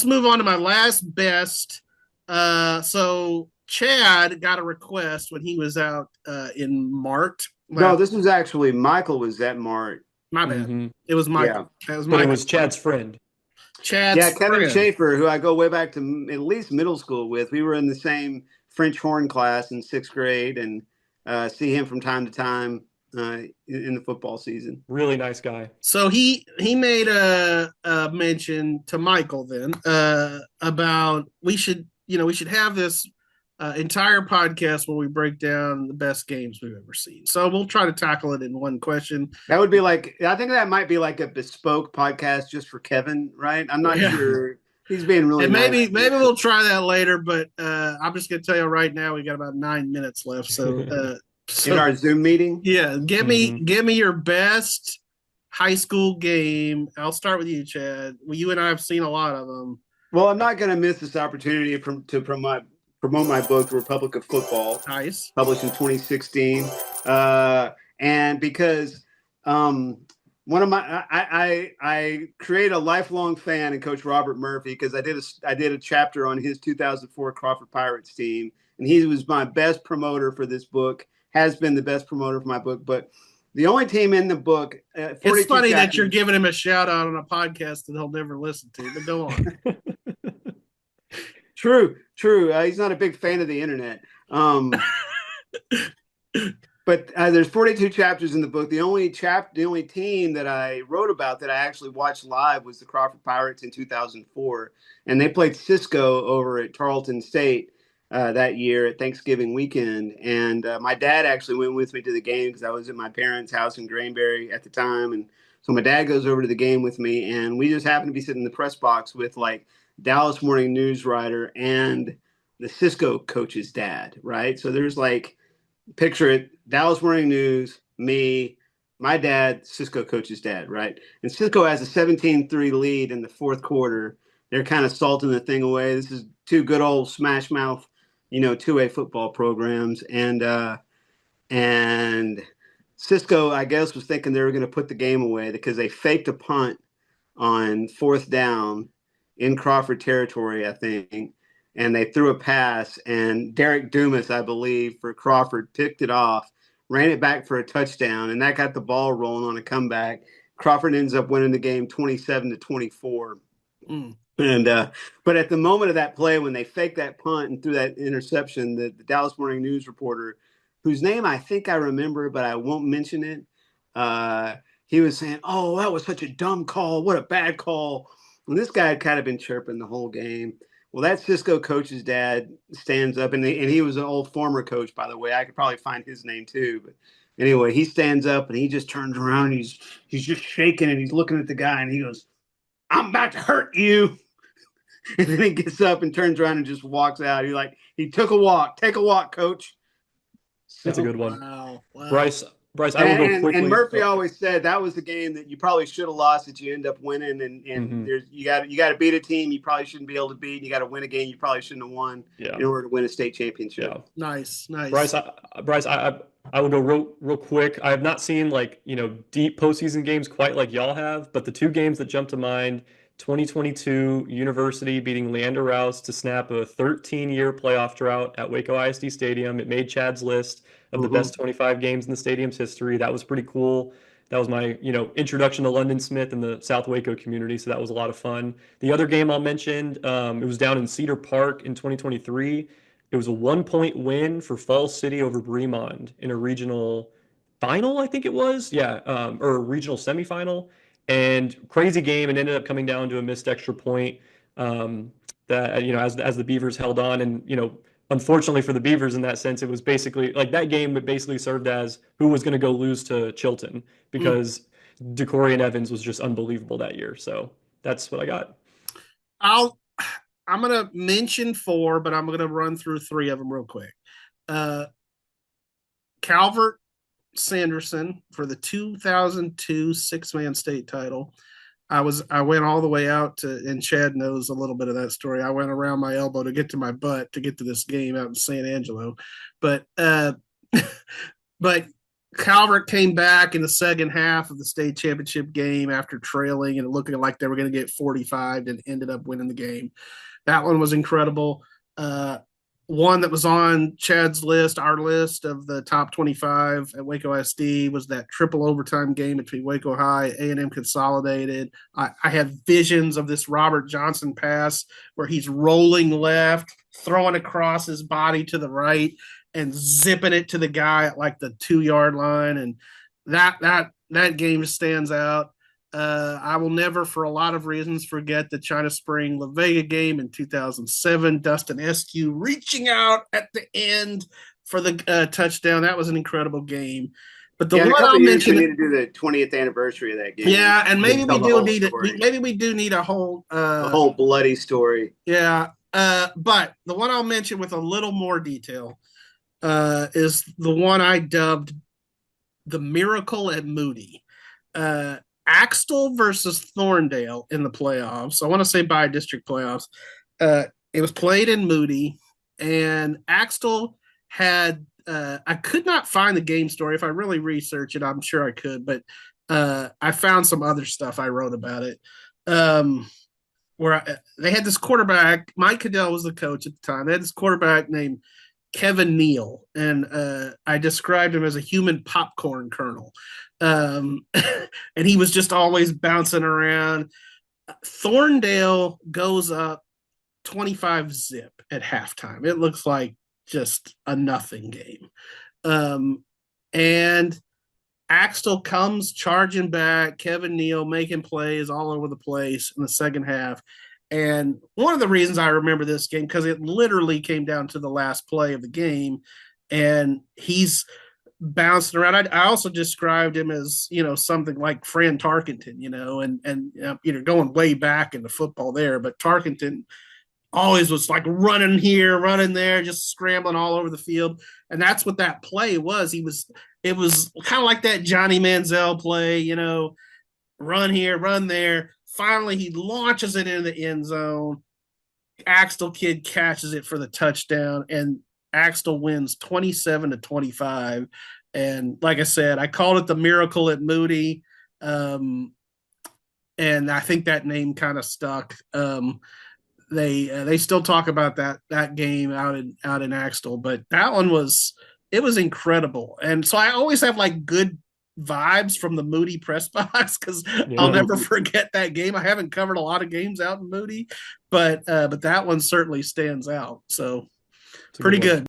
move on to my last best. So Chad got a request when he was out in Mart. No, this was actually Michael was at Mart. My bad. Hmm. It was Yeah. Michael. It was But it Michael. was Chad's friend. Chad's Yeah, Kevin friend. Schaefer, who I go way back to at least middle school with. We were in the same French horn class in sixth grade and see him from time to time in the football season. Really nice guy. So he made a mention to Michael then about we should have this entire podcast where we break down the best games we've ever seen. So we'll try to tackle it in one question. That would be like, I think that might be like a bespoke podcast just for Kevin, right? I'm not Yeah. sure. He's being really And nice. maybe we'll try that later, but I'm just gonna tell you right now we got about 9 minutes left. In our Zoom meeting. Yeah, Mhm. give me your best high school game. I'll start with you, Chad. Well, you and I have seen a lot of them. Well, I'm not going to miss this opportunity to promote my book, The Republic of Football, Nice. published in 2016. And because one of my I create a lifelong fan in Coach Robert Murphy because I did a chapter on his 2004 Crawford Pirates team, and he was my best promoter for this book. Has been the best promoter for my book, but the only team in the book. It's funny chapters, that you're giving him a shout out on a podcast that he'll never listen to. But go on. True. He's not a big fan of the internet. But there's 42 chapters in the book. The only team that I wrote about that I actually watched live was the Crawford Pirates in 2004, and they played Cisco over at Tarleton State that year at Thanksgiving weekend. And my dad actually went with me to the game because I was at my parents' house in Granbury at the time, and so my dad goes over to the game with me, and we just happened to be sitting in the press box with like Dallas Morning News writer and the Cisco coach's dad, right? So there's like, picture it, Dallas Morning News, me, my dad, Cisco coach's dad, right? And Cisco has a 17-3 lead in the fourth quarter. They're kind of salting the thing away. This is two good old smash mouth, 2A football programs. And Cisco, I guess, was thinking they were going to put the game away because they faked a punt on fourth down in Crawford territory, I think, and they threw a pass, and Derek Dumas, I believe, for Crawford, picked it off, ran it back for a touchdown, and that got the ball rolling on a comeback. Crawford ends up winning the game 27-24. And but at the moment of that play, when they faked that punt and threw that interception, the Dallas Morning News reporter, whose name I think I remember, but I won't mention it, he was saying, "Oh, that was such a dumb call. What a bad call." And this guy had kind of been chirping the whole game. Well, that Cisco coach's dad stands up, and he was an old former coach, by the way. I could probably find his name too. But anyway, he stands up and he just turns around. And he's just shaking and he's looking at the guy and he goes, "I'm about to hurt you." And then he gets up and turns around and just walks out. He took a walk. Take a walk, coach. So, That's a good one. Wow. Bryce, I will go quickly. And Murphy always said that was the game that you probably should have lost that you end up winning. And there's you got to beat a team you probably shouldn't be able to beat. You got to win a game you probably shouldn't have won in order to win a state championship. Yeah. Nice. Bryce, I will go real quick. I have not seen deep postseason games quite like y'all have, but the two games that jump to mind: 2022 University beating Leander Rouse to snap a 13-year playoff drought at Waco ISD Stadium. It made Chad's list of the best 25 games in the stadium's history. That was pretty cool. That was my, introduction to London Smith and the South Waco community, so that was a lot of fun. The other game I'll mention, it was down in Cedar Park in 2023. It was a 1-point win for Falls City over Bremond in a regional final, I think it was. Yeah, or a regional semifinal. And crazy game, and ended up coming down to a missed extra point. That as the Beavers held on, and unfortunately for the Beavers in that sense, it was basically like that game. It basically served as who was going to go lose to Chilton because DeCorian Evans was just unbelievable that year. So that's what I got. I'm gonna mention four, but I'm gonna run through three of them real quick. Calvert Sanderson for the 2002 six-man state title. I went all the way out to, and Chad knows a little bit of that story. I went around my elbow to get to my butt to get to this game out in San Angelo, but but Calvert came back in the second half of the state championship game after trailing and looking like they were going to get 45 and ended up winning the game. That one was incredible. One that was on Chad's list, our list of the top 25 at Waco ISD, was that triple overtime game between Waco High, A&M Consolidated. I had visions of this Robert Johnson pass where he's rolling left, throwing across his body to the right, and zipping it to the guy at like the 2-yard line. And that game stands out. I will never, for a lot of reasons, forget the China Spring La Vega game in 2007. Dustin Eskew reaching out at the end for the touchdown. That was an incredible game. But the one I'll mention, we need to do the 20th anniversary of that game. Yeah, and maybe we do need a whole bloody story. Yeah, but the one I'll mention with a little more detail is the one I dubbed the Miracle at Moody. Axtell versus Thorndale in the playoffs. I want to say bi-district playoffs. It was played in Moody, and Axtell had I could not find the game story. If I really research it, I'm sure I could, but I found some other stuff I wrote about it. They had this quarterback. Mike Cadell was the coach at the time. They had this quarterback named Kevin Neal, and I described him as a human popcorn kernel. And he was just always bouncing around. Thorndale goes up 25-0 at halftime. It looks like just a nothing game. And Axtell comes charging back. Kevin Neal making plays all over the place in the second half. And one of the reasons I remember this game, because it literally came down to the last play of the game, and he's bouncing around. I also described him as, something like Fran Tarkenton, and going way back into football there. But Tarkenton always was like running here, running there, just scrambling all over the field. And that's what that play was. It was kind of like that Johnny Manziel play, run here, run there. Finally, he launches it into the end zone. Axtell kid catches it for the touchdown, and Axtell wins 27-25. And like I said, I called it the Miracle at Moody. And I think that name kind of stuck. They still talk about that game out in Axtell, but that one was incredible. And so I always have like good vibes from the Moody press box because I'll never forget that game. I haven't covered a lot of games out in Moody, but that one certainly stands out. So pretty good.